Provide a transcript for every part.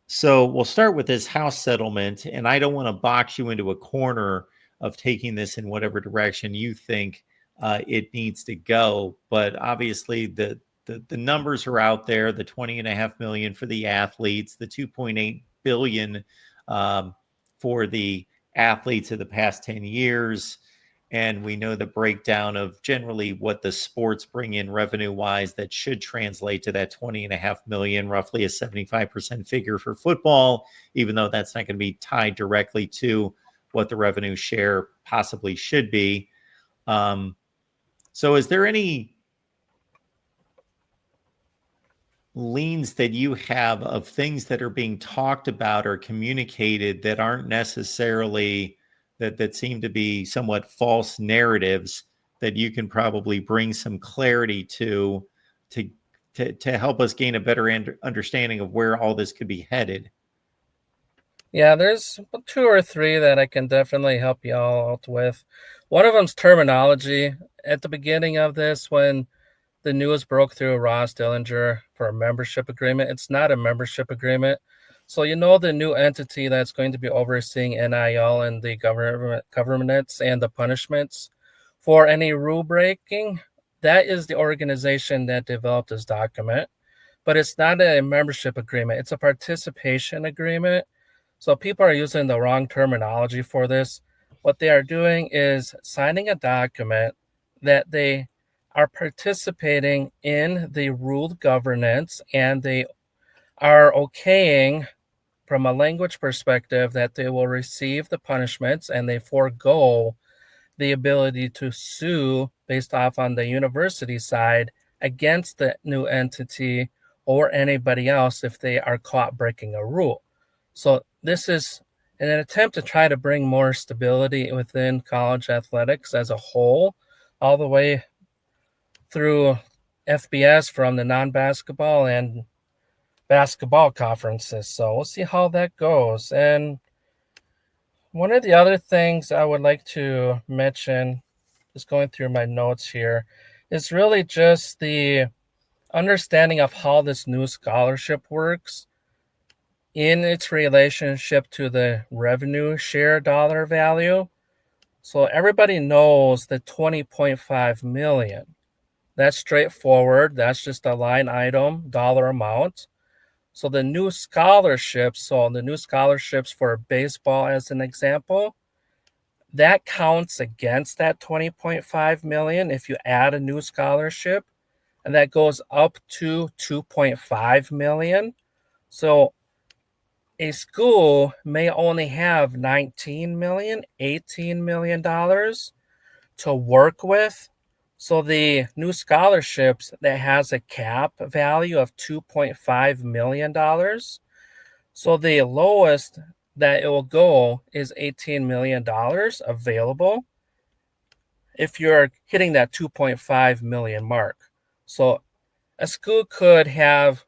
So we'll start with this House settlement, and I don't want to box you into a corner of taking this in whatever direction you think it needs to go. But obviously, the numbers are out there: the 20.5 million for the athletes, the 2.8 billion for the athletes of the past 10 years. And we know the breakdown of generally what the sports bring in revenue wise that should translate to that 20.5 million, roughly a 75% figure for football, even though that's not going to be tied directly to what the revenue share possibly should be. So is there any leans that you have of things that are being talked about or communicated that aren't necessarily that seem to be somewhat false narratives that you can probably bring some clarity to to help us gain a better understanding of where all this could be headed? Yeah, there's two or three that I can definitely help you all out with. One of them's terminology. At the beginning of this, when the news broke through Ross Dillinger for a membership agreement, it's not a membership agreement. So you know the new entity that's going to be overseeing NIL and the governments and the punishments for any rule breaking. That is the organization that developed this document, but it's not a membership agreement. It's a participation agreement, so people are using the wrong terminology for this. What they are doing is signing a document that they are participating in the ruled governance, and they are okaying from a language perspective that they will receive the punishments, and they forego the ability to sue based off on the university side against the new entity or anybody else if they are caught breaking a rule. So this is an attempt to try to bring more stability within college athletics as a whole, all the way through FBS from the non-basketball and basketball conferences. So we'll see how that goes. And one of the other things I would like to mention, just going through my notes here, is really just the understanding of how this new scholarship works in its relationship to the revenue share dollar value. So everybody knows the 20.5 million. That's straightforward. That's just a line item, dollar amount. So the new scholarships, for baseball as an example, that counts against that 20.5 million if you add a new scholarship, and that goes up to 2.5 million. So a school may only have 19 million, 18 million dollars to work with. So the new scholarships that has a cap value of $2.5 million. So the lowest that it will go is $18 million available if you're hitting that 2.5 million mark. So a school could have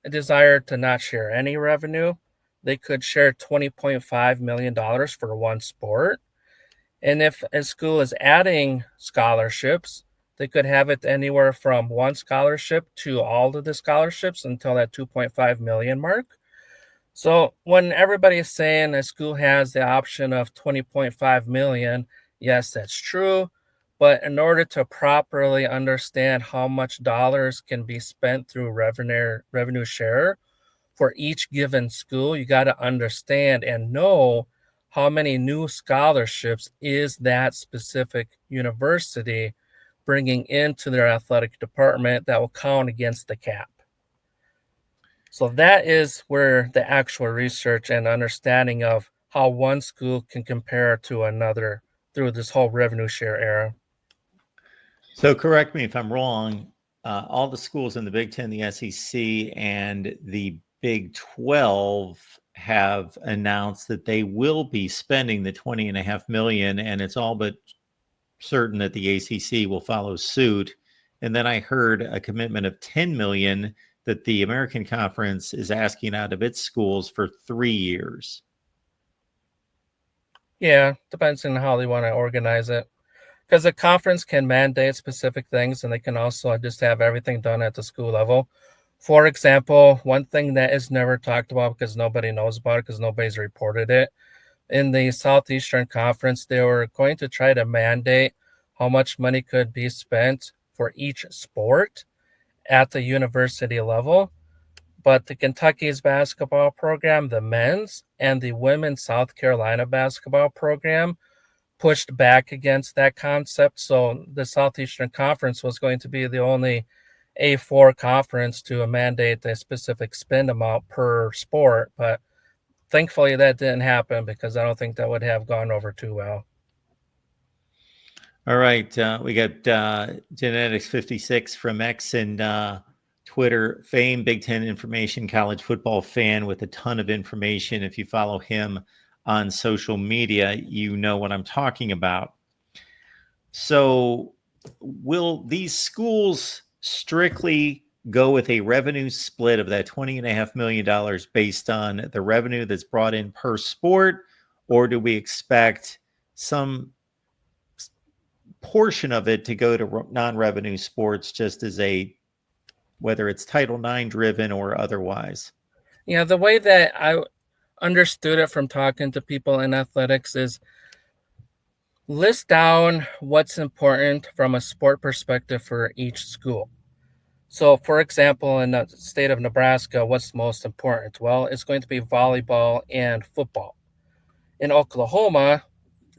a desire to not share any revenue. They could share $20.5 million for one sport. And if a school is adding scholarships, they could have it anywhere from one scholarship to all of the scholarships until that 2.5 million mark. So when everybody is saying a school has the option of 20.5 million, yes, that's true. But in order to properly understand how much dollars can be spent through revenue share for each given school, you got to understand and know how many new scholarships is that specific university bringing into their athletic department that will count against the cap. So that is where the actual research and understanding of how one school can compare to another through this whole revenue share era. So correct me if I'm wrong. All the schools in the Big Ten, the SEC, and the Big 12 have announced that they will be spending the 20.5 million, and it's all but certain that the ACC will follow suit. And then I heard a commitment of 10 million that the American Conference is asking out of its schools for 3 years. Yeah, depends on how they want to organize it. Because the conference can mandate specific things, and they can also just have everything done at the school level. For example, one thing that is never talked about because nobody knows about it because nobody's reported it. In the Southeastern Conference, they were going to try to mandate how much money could be spent for each sport at the university level. But the Kentucky's basketball program, the men's, and the women's South Carolina basketball program pushed back against that concept. So the Southeastern Conference was going to be the only A4 conference to mandate a specific spend amount per sport. But thankfully, that didn't happen because I don't think that would have gone over too well. All right. We got Genetics56 from X and Twitter fame, Big Ten information, college football fan with a ton of information. If you follow him on social media, you know what I'm talking about. So, will these schools strictly go with a revenue split of that $20.5 million based on the revenue that's brought in per sport, or do we expect some portion of it to go to non-revenue sports, just as whether it's Title IX driven or otherwise? Yeah, the way that I understood it from talking to people in athletics is list down what's important from a sport perspective for each school. So, for example, in the state of Nebraska, what's most important? Well, it's going to be volleyball and football. In Oklahoma,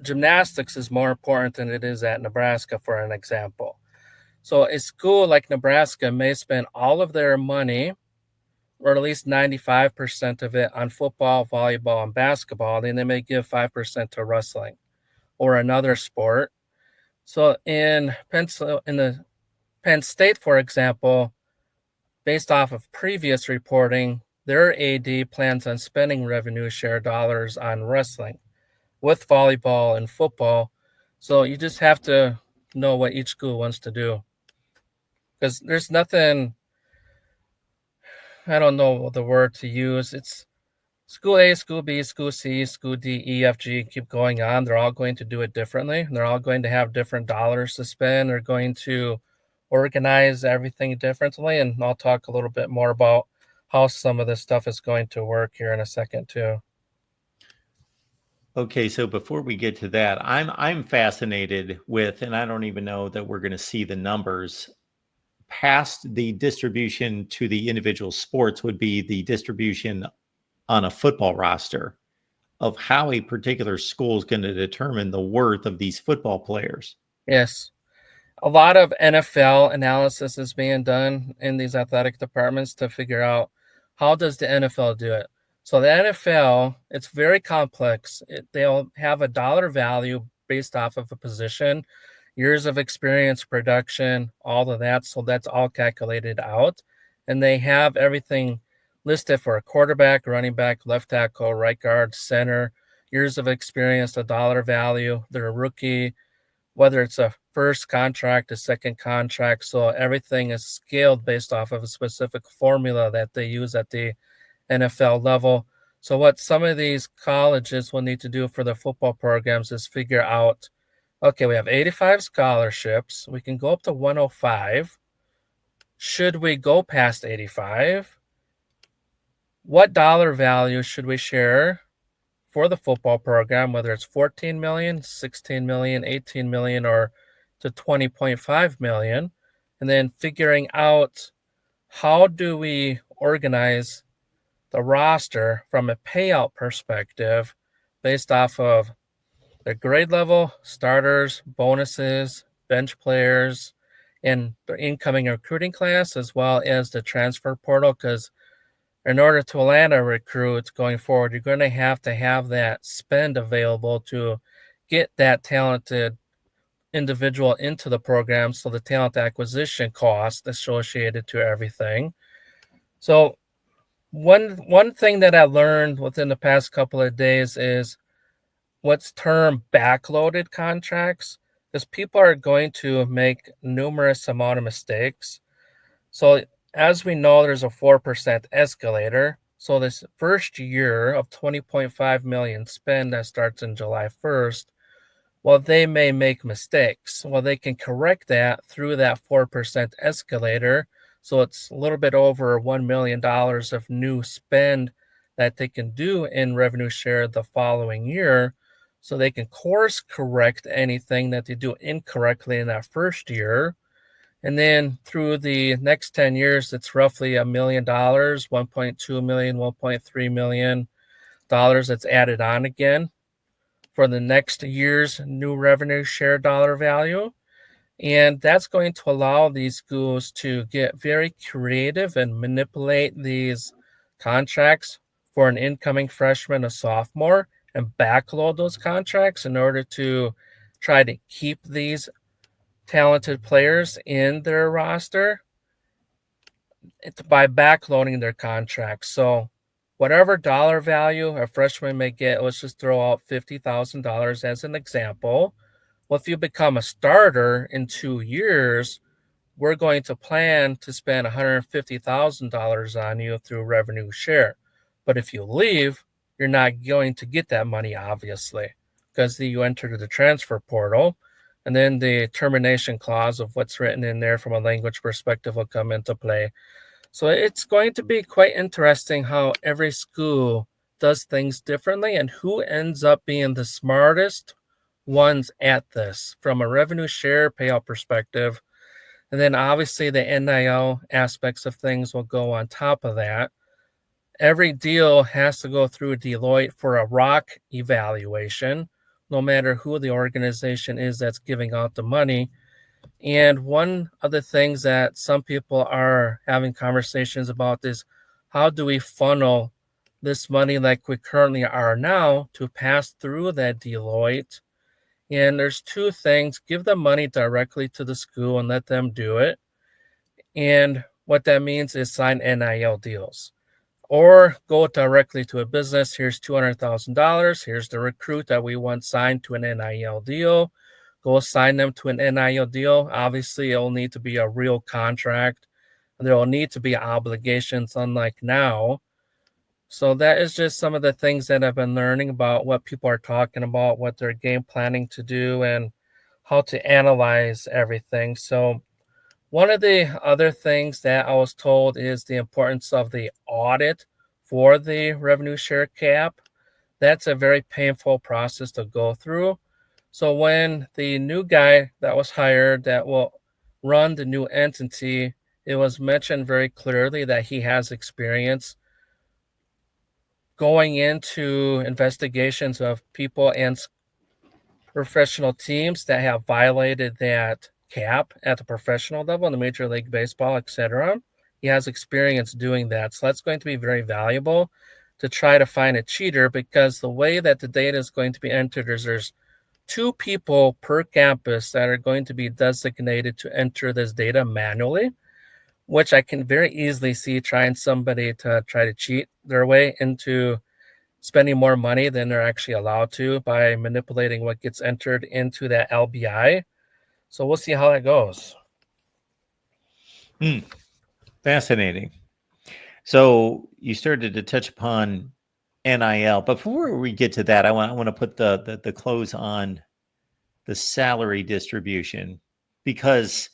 gymnastics is more important than it is at Nebraska, for an example. So, a school like Nebraska may spend all of their money, or at least 95% of it, on football, volleyball, and basketball. Then they may give 5% to wrestling or another sport. So, in the Penn State, for example, based off of previous reporting, their AD plans on spending revenue share dollars on wrestling with volleyball and football. So you just have to know what each school wants to do. Because there's nothing, I don't know the word to use. It's school A, school B, school C, school D, E, F, G, keep going on. They're all going to do it differently. They're all going to have different dollars to spend. They're going to organize everything differently. And I'll talk a little bit more about how some of this stuff is going to work here in a second too. Okay, so before we get to that, I'm fascinated with, and I don't even know that we're going to see the numbers past the distribution to the individual sports would be the distribution on a football roster of how a particular school is going to determine the worth of these football players. Yes. A lot of NFL analysis is being done in these athletic departments to figure out how does the NFL do it. So the NFL, it's very complex. They'll have a dollar value based off of a position, years of experience, production, all of that. So that's all calculated out. And they have everything listed for a quarterback, running back, left tackle, right guard, center, years of experience, the dollar value, they're a rookie, whether it's a first contract, a second contract. So everything is scaled based off of a specific formula that they use at the NFL level. So what some of these colleges will need to do for the football programs is figure out, okay, we have 85 scholarships. We can go up to 105. Should we go past 85? What dollar value should we share for the football program, whether it's 14 million, 16 million, 18 million, or to 20.5 million, and then figuring out how do we organize the roster from a payout perspective based off of their grade level, starters, bonuses, bench players, and their incoming recruiting class, as well as the transfer portal, because in order to land a recruit going forward, you're going to have that spend available to get that talented individual into the program. So the talent acquisition cost associated to everything. So one thing that I learned within the past couple of days is what's termed backloaded contracts, because people are going to make numerous amount of mistakes. So as we know, there's a 4% escalator. So this first year of 20.5 million spend that starts in July 1st, well, they may make mistakes. Well, they can correct that through that 4% escalator. So it's a little bit over $1 million of new spend that they can do in revenue share the following year. So they can course correct anything that they do incorrectly in that first year. And then through the next 10 years, it's roughly $1 million, 1.2 million, $1.3 million that's added on again for the next year's new revenue share dollar value. And that's going to allow these schools to get very creative and manipulate these contracts for an incoming freshman, a sophomore, and backload those contracts in order to try to keep these talented players in their roster by backloading their contracts. So whatever dollar value a freshman may get, let's just throw out $50,000 as an example. Well, if you become a starter in 2 years, we're going to plan to spend $150,000 on you through revenue share. But if you leave, you're not going to get that money, obviously, because you enter the transfer portal. And then the termination clause of what's written in there from a language perspective will come into play. So it's going to be quite interesting how every school does things differently and who ends up being the smartest ones at this from a revenue share payout perspective. And then obviously the NIL aspects of things will go on top of that. Every deal has to go through Deloitte for a ROC evaluation, no matter who the organization is that's giving out the money. And one of the things that some people are having conversations about is how do we funnel this money like we currently are now to pass through that Deloitte? And there's two things: give the money directly to the school and let them do it. And what that means is sign NIL deals. Or go directly to a business. Here's $200,000. Here's the recruit that we want signed to an NIL deal. Go assign them to an NIL deal. Obviously, it'll need to be a real contract. There will need to be obligations, unlike now. So that is just some of the things that I've been learning about what people are talking about, what they're game planning to do, and how to analyze everything. So one of the other things that I was told is the importance of the audit for the revenue share cap. That's a very painful process to go through. So when the new guy that was hired that will run the new entity, it was mentioned very clearly that he has experience going into investigations of people and professional teams that have violated that cap at the professional level in the Major League Baseball, etc. He has experience doing that. So that's going to be very valuable to try to find a cheater, because the way that the data is going to be entered is there's 2 people per campus that are going to be designated to enter this data manually, which I can very easily see trying somebody to try to cheat their way into spending more money than they're actually allowed to by manipulating what gets entered into that LBI. So we'll see how that goes. Fascinating. So you started to touch upon NIL. Before we get to that, I want to put the close on the salary distribution, because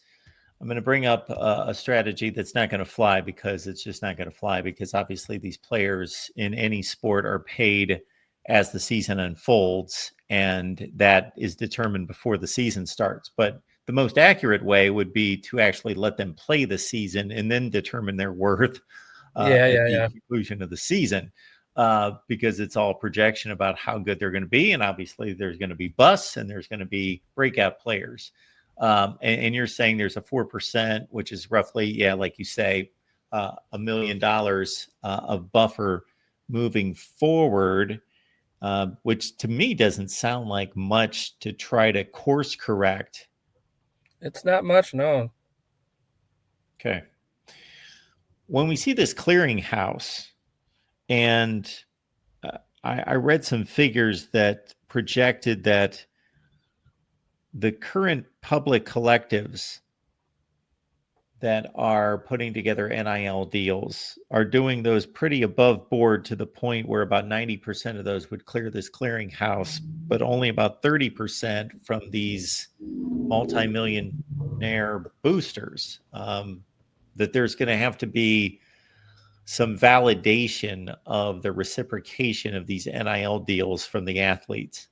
I'm going to bring up a strategy that's not going to fly, because it's just not going to fly, because obviously these players in any sport are paid as the season unfolds, and that is determined before the season starts. But the most accurate way would be to actually let them play the season and then determine their worth at the conclusion of the season, because it's all projection about how good they're going to be. And obviously there's going to be busts and there's going to be breakout players. And you're saying there's a 4%, which is roughly, like you say, $1 million of buffer moving forward, which to me doesn't sound like much to try to course correct. It's not much, no. Okay. When we see this clearinghouse, and I read some figures that projected that the current public collectives that are putting together NIL deals are doing those pretty above board, to the point where about 90% of those would clear this clearinghouse, but only about 30% from these multi-millionaire boosters. that there's going to have to be some validation of the reciprocation of these NIL deals from the athletes.